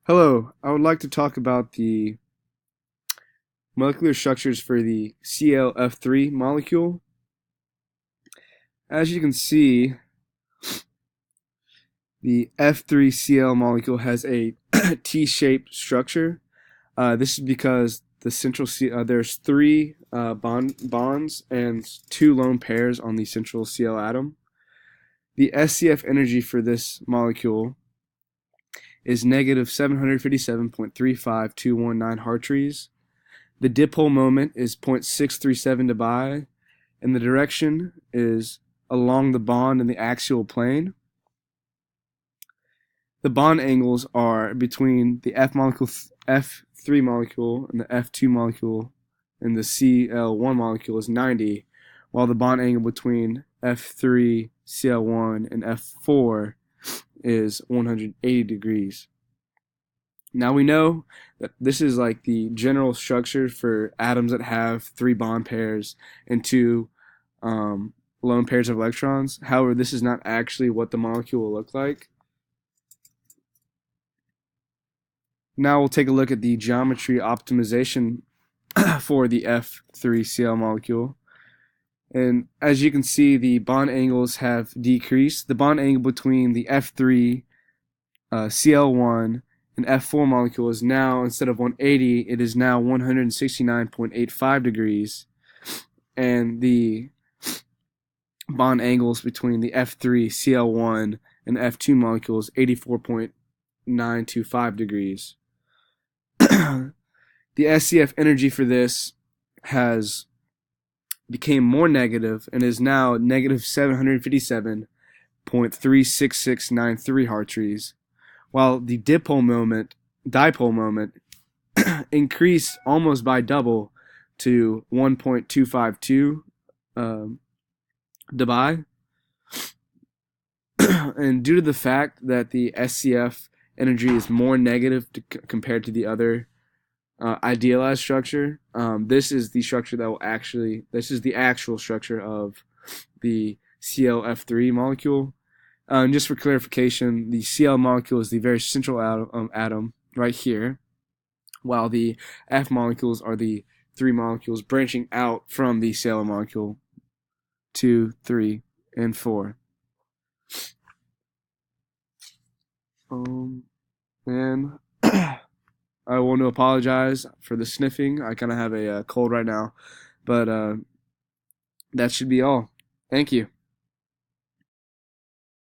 Hello, I would like to talk about the molecular structures for the ClF3 molecule. As you can see, the F3Cl molecule has a T-shaped structure. This is because there's three bonds and two lone pairs on the central Cl atom. The SCF energy for this molecule is negative 757.35219 Hartrees. The dipole moment is 0.637 debye, and the direction is along the bond in the axial plane. The bond angles are between the F3 molecule and the F2 molecule and the Cl1 molecule is 90, while the bond angle between F3, Cl1, and F4 is 180 degrees. Now we know that this is like the general structure for atoms that have three bond pairs and two lone pairs of electrons. However, this is not actually what the molecule will look like. Now we'll take a look at the geometry optimization for the F3Cl molecule. And as you can see, the bond angles have decreased. The bond angle between the F3, Cl1, and F4 molecule is now, instead of 180, it is now 169.85 degrees. And the bond angles between the F3, Cl1, and F2 molecules 84.925 degrees. The SCF energy for this has became more negative and is now negative 757.36693 Hartrees, while the dipole moment increased almost by double to 1.252 debye. And due to the fact that the SCF energy is more negative compared to the other idealized structure, this is the structure that will this is the actual structure of the ClF3 molecule. Just for clarification, the Cl molecule is the very central atom right here, while the F molecules are the three molecules branching out from the Cl molecule, 2, 3, and 4. And I want to apologize for the sniffing. I kind of have a cold right now, but that should be all. Thank you.